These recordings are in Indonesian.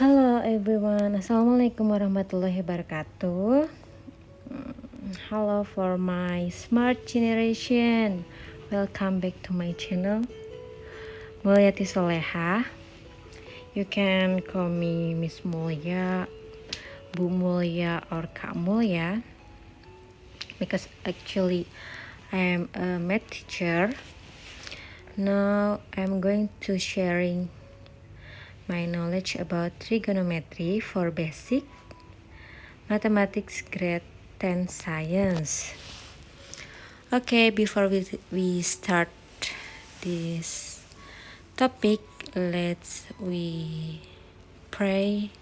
Halo everyone, Assalamualaikum warahmatullahi wabarakatuh. Hello for my smart generation. Welcome back to my channel, Mulyati Soleha. You can call me Miss Mulya, Bu Mulya, or Kak Mulya, because actually I am a math teacher. Now I'm going to sharing my knowledge about trigonometry for basic mathematics grade 10 science. Okay, before we start this topic, let's we pray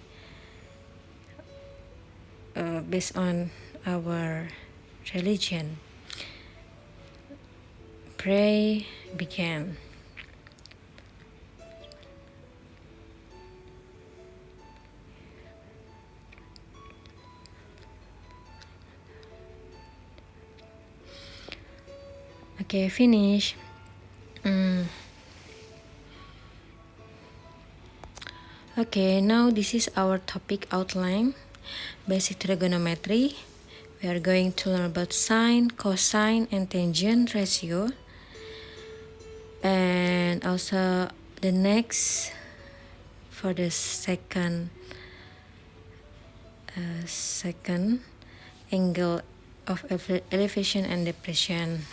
based on our religion. Pray begin. Okay, finish. Okay, now this is our topic outline, basic trigonometry. We are going to learn about sine, cosine, and tangent ratio. And also the next, for the second angle of elevation and depression.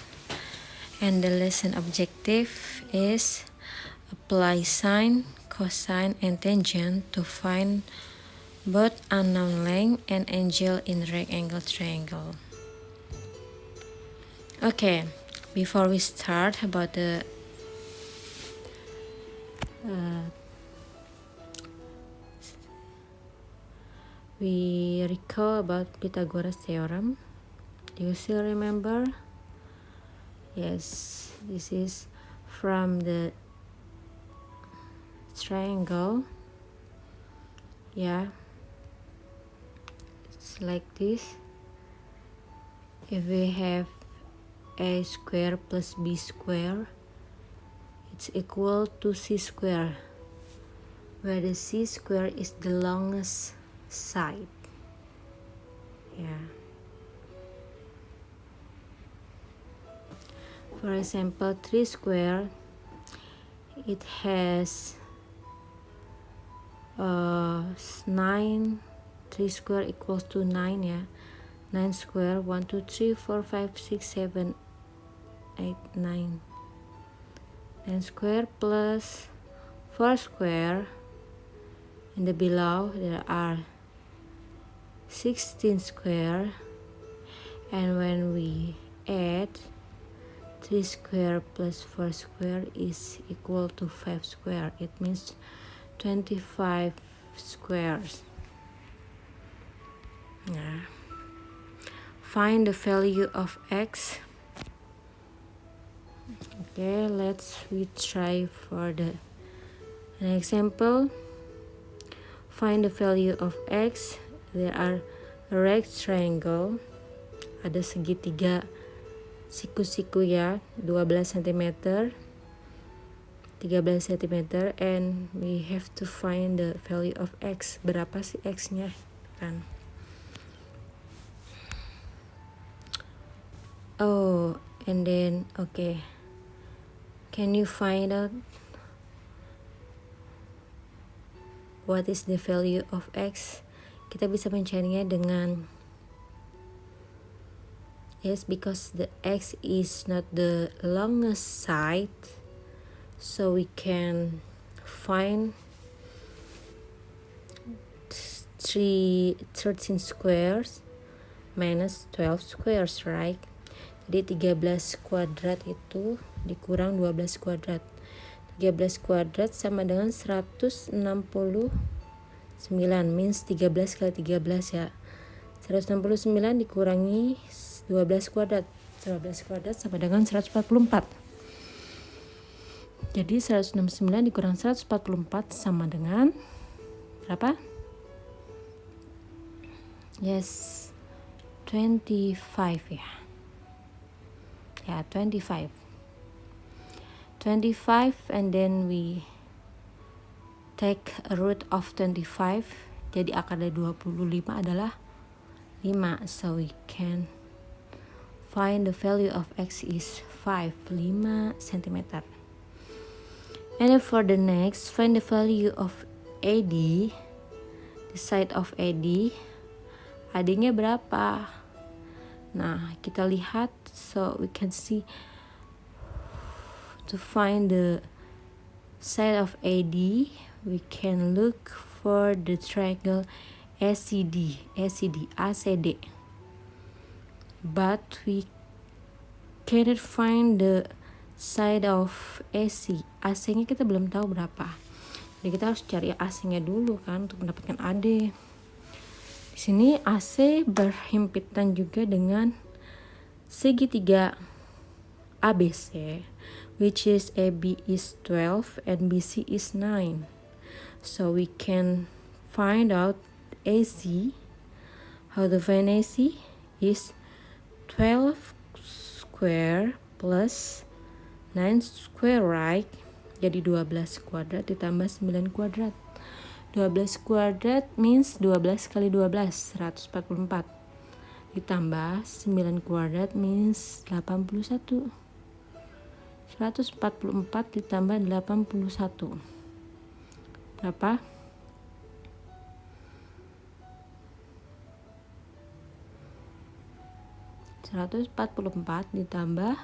And the lesson objective is apply sine, cosine, and tangent to find both unknown length and angle in right angle triangle. Okay, before we start about the we recall about Pythagoras theorem. Do you still remember? Yes, this is from the triangle. Yeah, it's like this. If we have a square plus b square, it's equal to c square, where the c square is the longest side. Yeah. For example, 3 square, it has 9. 3 square equals to 9, yeah. 9 square, 1 2 3 4 5 6 7 8 9. 9 square plus 4 square. In the below there are 16 square, and when we add 3 square plus 4 square is equal to 5 square. It means 25 squares. Yeah. Find the value of x. Okay, we try for an example. Find the value of x. There are a right triangle. Ada segitiga siku-siku ya, 12 cm, 13 cm, and we have to find the value of x. Berapa sih x-nya kan? Oh, and then okay. Can you find out what is the value of x? Kita bisa mencarinya dengan because the x is not the longest side, so we can find 13 squares minus 12 squares, right? Jadi 13 kuadrat itu dikurang 12 kuadrat. 13 kuadrat sama dengan 169, means 13 kali 13 ya. 169 dikurangi 12 kuadrat. 12 kuadrat sama dengan 144. Jadi 169 dikurang 144 sama dengan berapa? Yes, 25 ya. Ya, 25. And then we take a root of 25, jadi akar dari 25 adalah 5. So we can find the value of x is 5 cm. And then for the next, find the value of AD, the side of AD. AD-nya berapa? Nah, kita lihat, so we can see to find the side of AD, we can look for the triangle ACD, ACD. But we cannot find the side of AC. AC-nya kita belum tahu berapa. Jadi kita harus cari AC-nya dulu kan untuk mendapatkan AD. Di sini AC berhimpitan juga dengan segitiga ABC, which is AB is 12 and BC is 9. So we can find out AC. How to find AC is 12 square plus 9 square, right? Jadi 12 kuadrat ditambah 9 kuadrat. 12 kuadrat means 12 kali 12, 144. Ditambah 9 kuadrat means 81. 144 ditambah 81. Berapa? Seratus 144 ditambah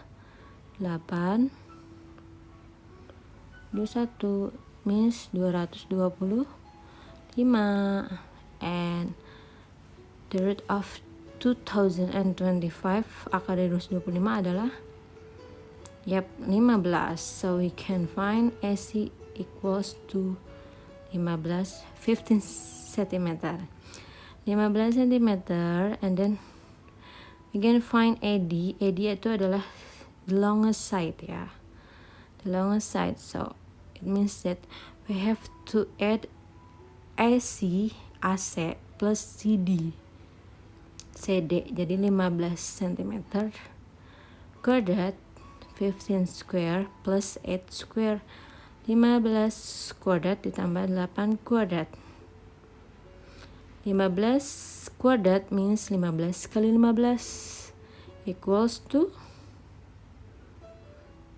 8 21 means 225, and the root of 2025, akar dari 225 adalah 15. So we can find AC equals to 15 cm. 15 cm, and then we can find AD. AD itu adalah the longest side ya. The longest side. So it means that we have to add AC plus CD. Jadi 15 cm kuadrat 15 square plus 8 square. 15 kuadrat ditambah 8 kuadrat. 15 kuadrat means 15 kali 15 equals to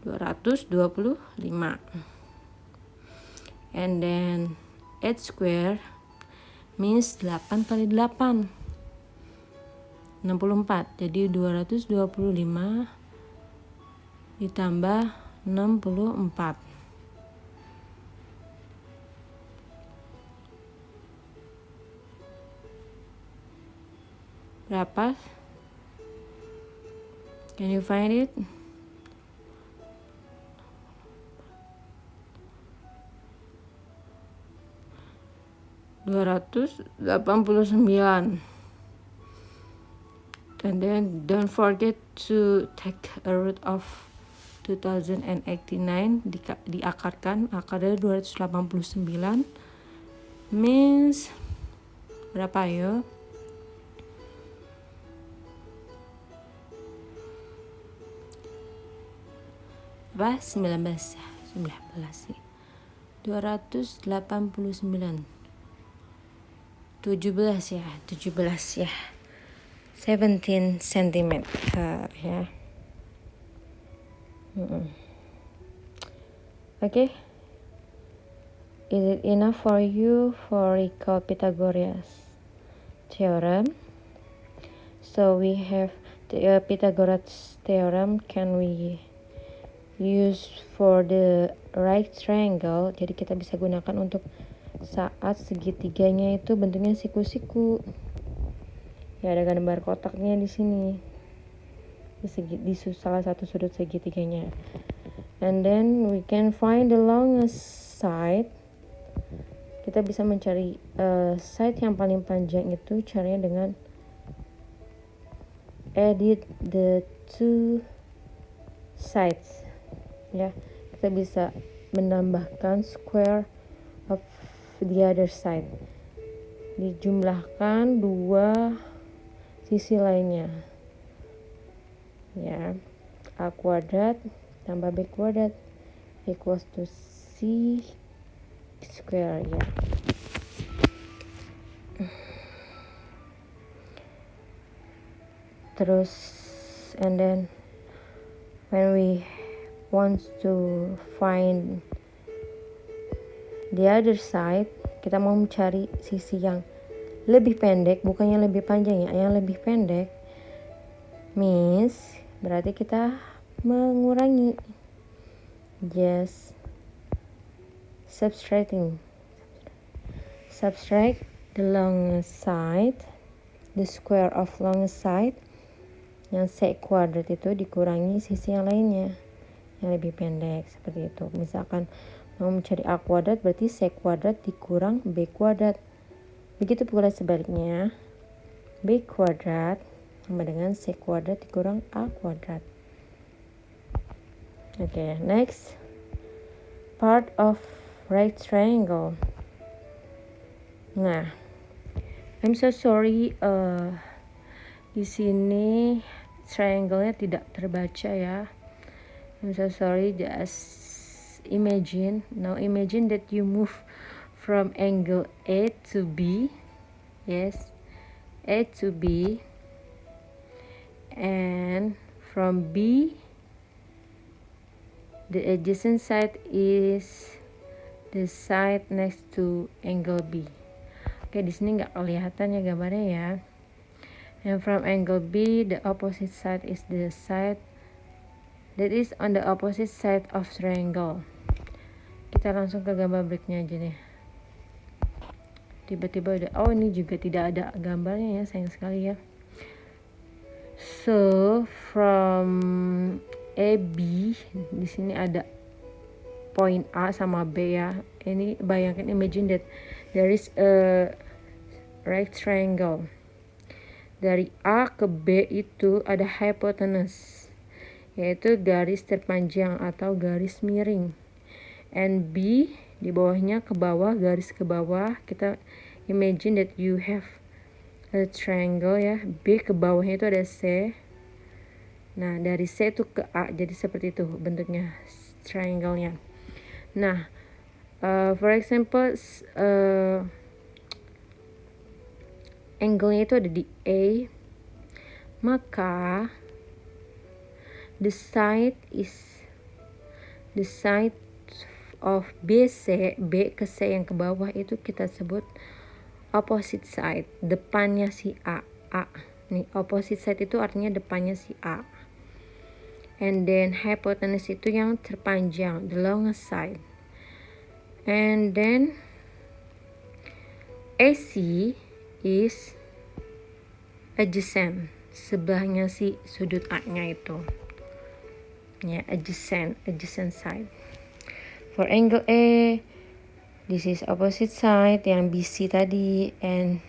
225. And then 8 square means 8 kali 8, 64. Jadi 225 ditambah 64. Berapa? Can you find it? $289. And then don't forget to take a root of 2089, diakarkan. Akar dari 289 means berapa ya? Apa? 19 sih. 289. 17 ya. 17 cm ya. Okay. Is it enough for you for recall Pythagoras theorem? So we have the Pythagoras theorem can we use for the right triangle. Jadi kita bisa gunakan untuk saat segitiganya itu bentuknya siku-siku. Ya, ada gambar kotaknya di sini. Di salah satu sudut segitiganya. And then we can find the longest side. Kita bisa mencari side yang paling panjang itu caranya dengan edit the two sides. Ya, kita bisa menambahkan square of the other side. Dijumlahkan dua sisi lainnya. Ya, A kuadrat tambah B kuadrat equals to C square ya. Terus and then when we want to find the other side, kita mau mencari sisi yang lebih pendek, bukan yang lebih panjang ya, yang lebih pendek means berarti kita mengurangi, just subtract the longest side, the square of longest side, yang sec kuadrat itu dikurangi sisi yang lainnya yang lebih pendek, seperti itu. Misalkan mau mencari A kuadrat berarti sec kuadrat dikurang B kuadrat. Begitu pula sebaliknya, B kuadrat sama dengan sec kuadrat dikurang A kuadrat. Oke, next part of right triangle. Nah, I'm so sorry, di sini triangle-nya tidak terbaca ya. I'm so sorry, just imagine. Now imagine that you move from angle A to B. Yes, A to B. And from B, the adjacent side is the side next to angle B. Oke, di sini nggak kelihatan ya gambarnya ya. And from angle B, the opposite side is the side that is on the opposite side of triangle. Kita langsung ke gambar berikutnya aja nih. Tiba-tiba udah, oh ini juga tidak ada gambarnya ya, sayang sekali ya. So from AB, di sini ada point A sama B ya. Ini bayangkan, imagine that there is a right triangle. Dari A ke B itu ada hypotenuse, yaitu garis terpanjang atau garis miring. And B di bawahnya ke bawah, garis ke bawah. Kita imagine that you have a triangle ya. B ke bawahnya itu ada C. Nah dari C itu ke A, jadi seperti itu bentuknya triangle-nya. Nah for example angle-nya itu ada di A, maka the side of BC, B ke C yang ke bawah itu kita sebut opposite side, depannya si A. Nih, opposite side itu artinya depannya si A. And then hypotenuse itu yang terpanjang, the longest side. And then AC is adjacent, sebelahnya si sudut A-nya itu. Ya, adjacent side. For angle A, this is opposite side yang BC tadi, and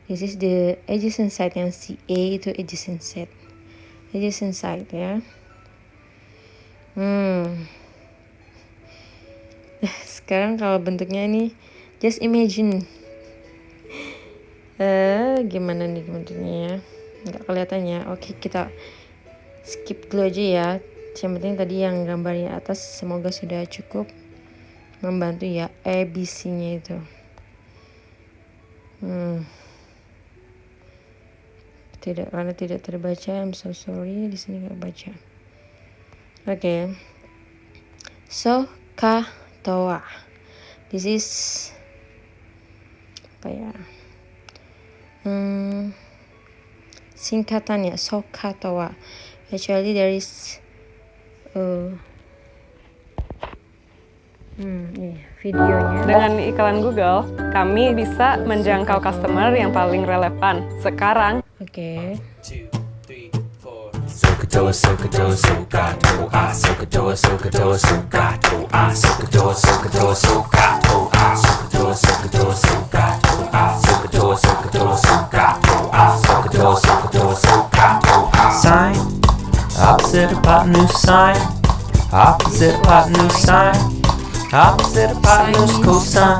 this is the adjacent side yang CA itu adjacent side ya. Sekarang kalau bentuknya ini, just imagine. Gimana nih bentuknya ya? Nggak kelihatan ya. Oke, kita skip dulu aja ya. Yang penting tadi yang gambarnya atas semoga sudah cukup membantu ya, ABC-nya itu. Karena tidak terbaca, I'm so sorry, di sini nggak baca. Oke. So, Toa. This is apa ya? Singkatannya Sokatoa. Actually there is videonya. Dengan iklan Google, kami bisa menjangkau customer yang paling relevan sekarang. Oke. Sokatoa, Sokatoa, Sokatoa, Sokatoa, Sokatoa, Sokatoa, Sokatoa, Sokatoa, Sokatoa, Sokatoa, Sokatoa, Sokatoa, Sokatoa, Sokatoa, Sokatoa, Sokatoa, Sokatoa, Sokatoa. Sign, opposite hypotenuse sign, opposite hypotenuse sign, opposite hypotenuse cosine,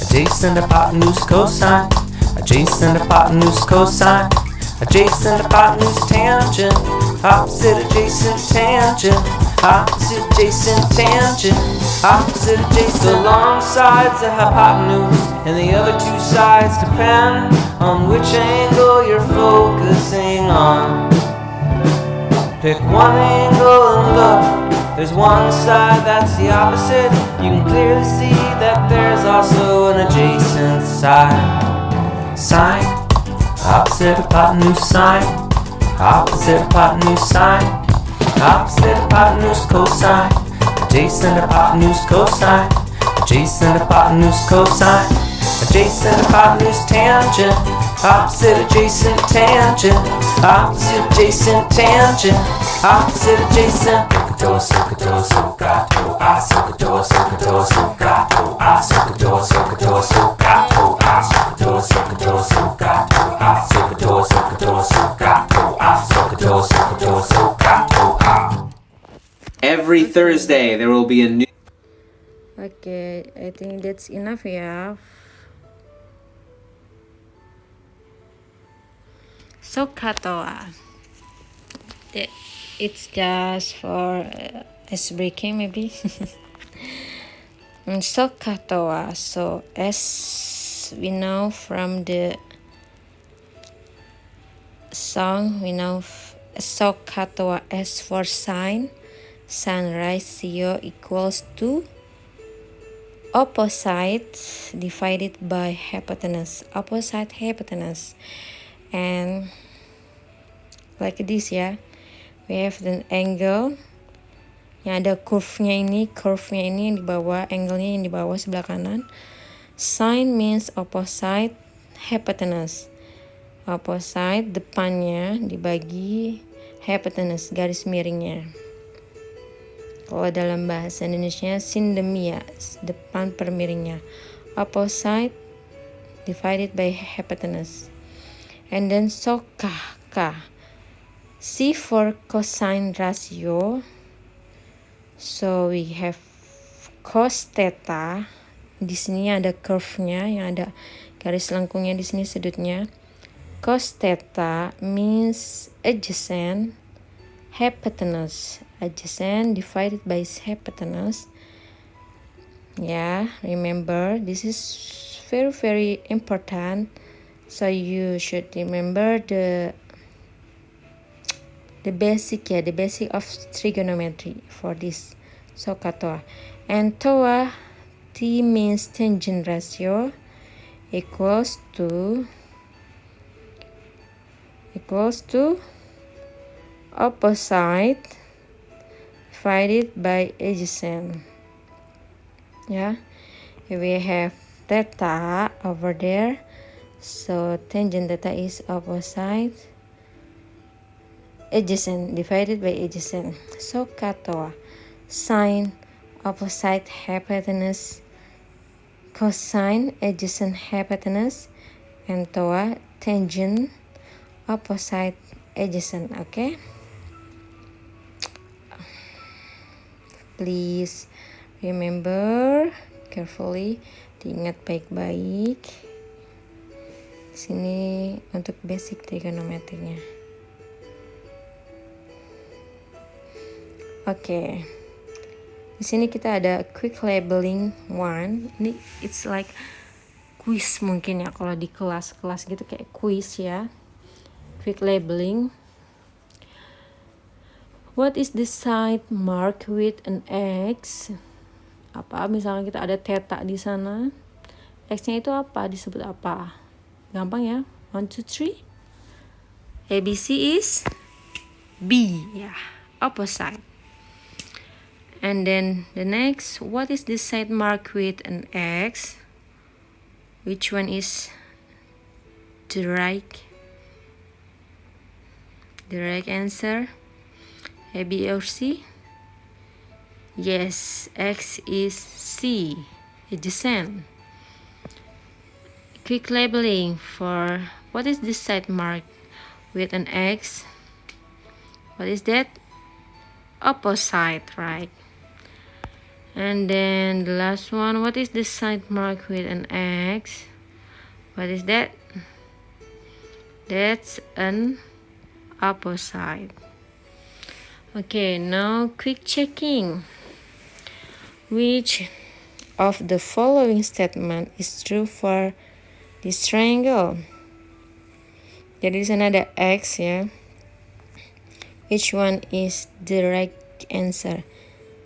adjacent hypotenuse cosine, adjacent hypotenuse cosine, adjacent hypotenuse tangent, opposite adjacent tangent, Opposite adjacent tangent. Opposite adjacent. The long side's the hypotenuse, and the other two sides depend on which angle you're focusing on. Pick one angle and look. There's one side that's the opposite. You can clearly see that there's also an adjacent side. Sine, opposite hypotenuse sine. Opposite hypotenuse sine. Opposite hypotenuse cosine. Adjacent hypotenuse cosine. Adjacent hypotenuse cosine. Adjacent hypotenuse tangent. Opposite adjacent tangent. Opposite adjacent tangent. Opposite adjacent. Socator, socato, ah, socator, socator, socato, ah, socator, socator, socato, ah, socator, socator, socato, ah, socator, socator, socato, ah, socator, socator, socato, ah. Every Thursday there will be a new. Okay, I think that's enough ya. Socato. It's just for ice breaking maybe. Socato. So as we know from the song, we know Socato as for sine. Sine ratio equals to opposite divided by hypotenuse. Opposite hypotenuse. And like this ya. We have the angle yang ada curve-nya ini yang di bawah, angle-nya yang di bawah sebelah kanan. Sine means opposite hypotenuse. Opposite depannya dibagi hypotenuse, garis miringnya. Kalau dalam bahasa Indonesia sindemia, depan per miringnya. Opposite divided by hypotenuse. And then soca, C for cosine ratio. So we have cos theta. Di sini ada curve-nya yang ada garis lengkungnya di sini sudutnya. Cos theta means adjacent hypotenuse. Adjacent divided by hypotenuse. Yeah, remember this is very important. So you should remember the basic of trigonometry for this Socato. And TOA, T means tangent ratio, equals to opposite divided by adjacent. Yeah, we have theta over there, so tangent theta is opposite adjacent divided by adjacent. Socato, sine opposite hypotenuse, cosine adjacent hypotenuse, and TOA tangent opposite adjacent. Okay, please remember carefully, diingat baik-baik. Sini untuk basic trigonometrinya. Oke. Di sini kita ada quick labeling 1. Ini it's like quiz mungkin ya, kalau di kelas-kelas gitu kayak quiz ya. Quick labeling. What is the side marked with an X? Apa? Misalnya kita ada theta di sana. X-nya itu apa? Disebut apa? Gampang ya. 1, 2, 3. ABC is B. Ya, opposite. And then the next, what is this side marked with an X? Which one is the right answer? A, B, or C? Yes, X is C, adjacent. Quick labeling for what is this side marked with an X? What is that? Opposite, right? And then the last one, what is this side marked with an X? What is that? That's an opposite. Okay, now quick checking. Which of the following statement is true for this triangle? Jadi di sana ada X ya. Which one is the right answer?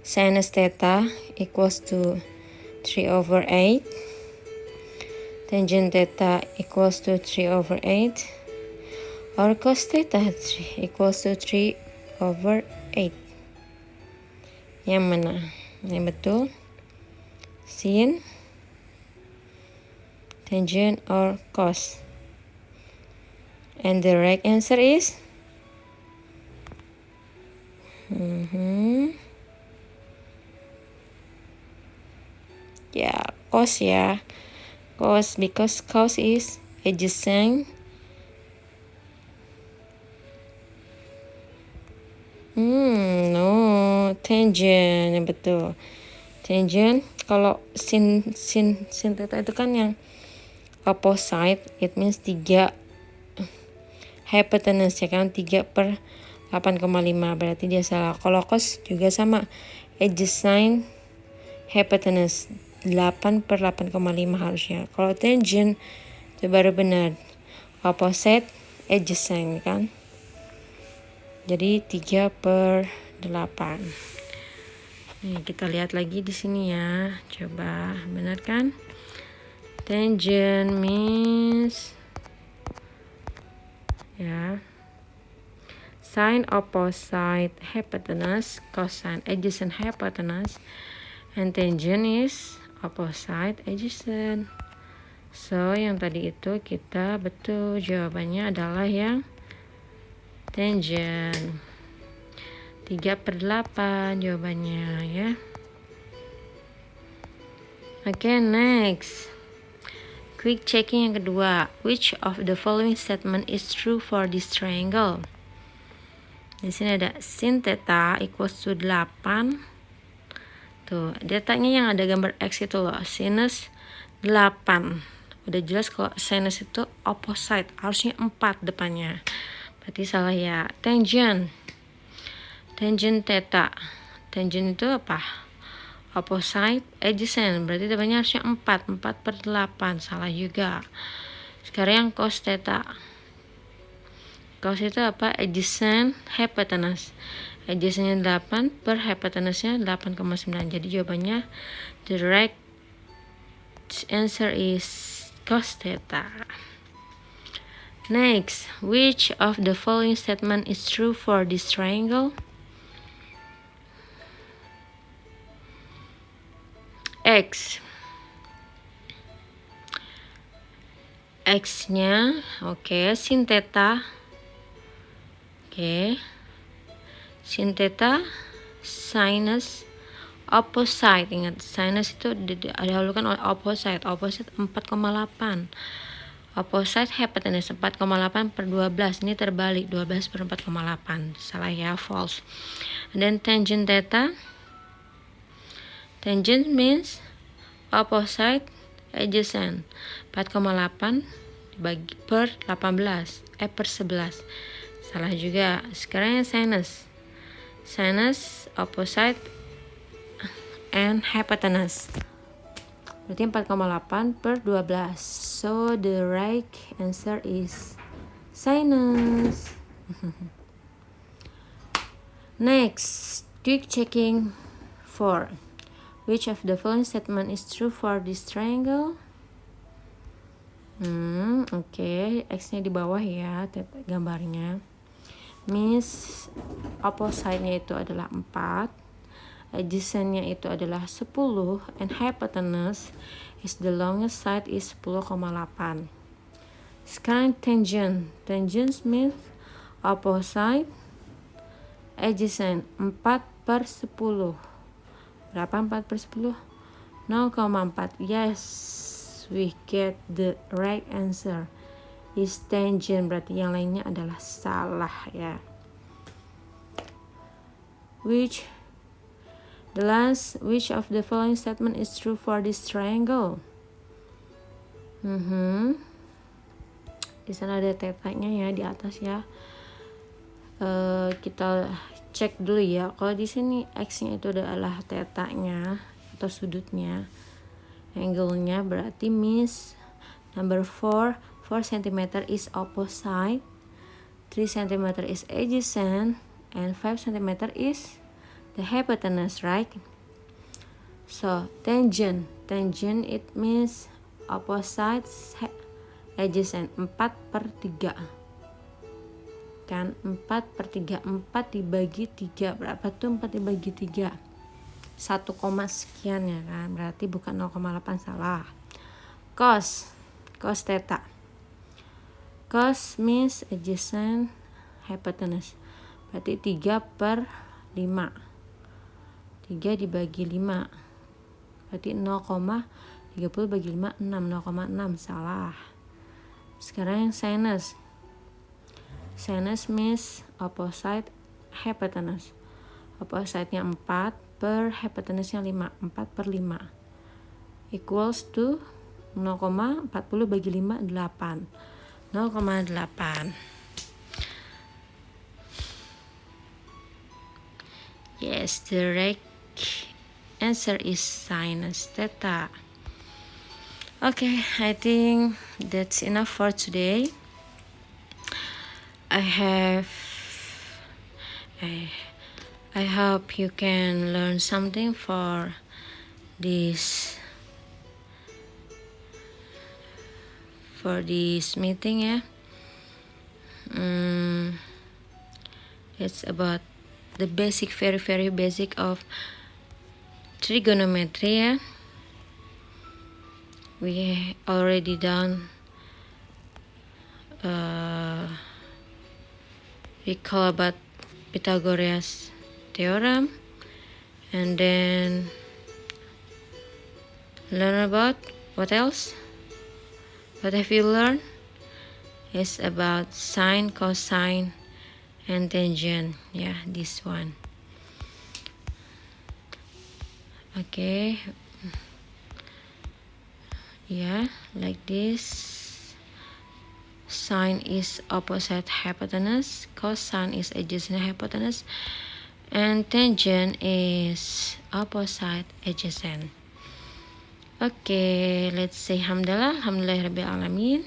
Sinus theta equals to 3/8. Tangent theta equals to 3/8. Or cos theta equals to 3/8. Yang mana? Yang betul? Sin, tangent, or cos? And the right answer is cos ya. Cos, because cos is adjacent. No, tangent yang betul. Tangent, kalau sin theta itu kan yang opposite, it means 3 hypotenuse ya kan, 3/8,5, berarti dia salah. Kalau cos juga sama, adjacent hypotenuse 8/8,5 harusnya. Kalau tangent itu baru benar, opposite adjacent kan. Jadi 3/8. Nih kita lihat lagi di sini ya. Coba benar kan? Tangent means ya sine opposite hypotenuse, cosine adjacent hypotenuse, and tangent is opposite adjacent. So yang tadi itu kita betul, jawabannya adalah yang tangent. 3/8 jawabannya ya. Okay, next. Quick checking yang kedua. Which of the following statement is true for this triangle? Di sini ada sin theta equals to 8. Tuh, datanya yang ada gambar X itu loh, sinus 8. Udah jelas kalau sinus itu opposite, harusnya 4 depannya. Berarti salah ya. Tangent theta. Tangent itu apa? Opposite adjacent, berarti depannya harusnya 4/8. Salah juga. Sekarang yang cos theta. Cos itu apa? Adjacent hypotenuse. Adjacentnya 8 per hypotenuse-nya 8,9. Jadi jawabannya the right answer is cos theta. Next, which of the following statement is true for this triangle? X. X-nya oke, sin theta. Oke. Sin theta sinus opposite. Ingat, sinus itu didahulukan oleh opposite. Opposite 4,8. Opposite hypotenuse 4,8/12. Ini terbalik, 12/4,8. Salah ya, false. And then tangent theta. Tangent means opposite adjacent. 4,8 dibagi per 11. Salah juga. Sekarang yang sinus. Sinus opposite and hypotenuse. Berarti 4,8/12. So the right answer is sinus. Next, quick checking 4. Which of the following statement is true for this triangle? Oke, X-nya di bawah ya, gambarnya. Means opposite-nya itu adalah 4, adjacent-nya itu adalah 10, and hypotenuse is the longest side is 10,8. Sekarang tangent. Tangent means opposite adjacent 4/10. Berapa 4/10? 0,4. Yes, we get the right answer is tangent. Berarti yang lainnya adalah salah ya. Which of the following statement is true for this triangle? Di sana ada tetanya ya di atas ya. Kita cek dulu ya. Kalau di sini x-nya itu adalah theta-nya atau sudutnya, angle-nya, berarti means number 4 cm is opposite, 3 cm is adjacent, and 5 cm is the hypotenuse, right? So tangent it means opposite adjacent, 4/3 kan, 4/3, 4 dibagi 3 berapa tuh? 4 dibagi 3 1, sekian ya kan, berarti bukan 0,8, salah. Cos theta, cos means adjacent hypotenuse, berarti 3/5, 3 dibagi 5 berarti 0,30 bagi 5 6, 0,6, salah. Sekarang yang sinus means opposite hypotenuse, opposite-nya 4 per hypotenuse-nya 5, 4/5 equals to 0,40 bagi 5 8, 0,8. Yes, the right answer is sinus theta. Okay, I think that's enough for today. I hope you can learn something for this meeting ya. It's about the basic, very very basic of trigonometry ya. We already done recall about Pythagoras theorem, and then learn about what else? What have you learned? It's about sine, cosine, and tangent. Yeah, this one. Okay. Yeah, like this. Sine is opposite hypotenuse, cosine is adjacent hypotenuse, and tangent is opposite adjacent. Okay, let's say alhamdulillah alamin.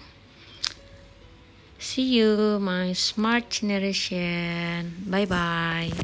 See you, my smart generation. Bye bye.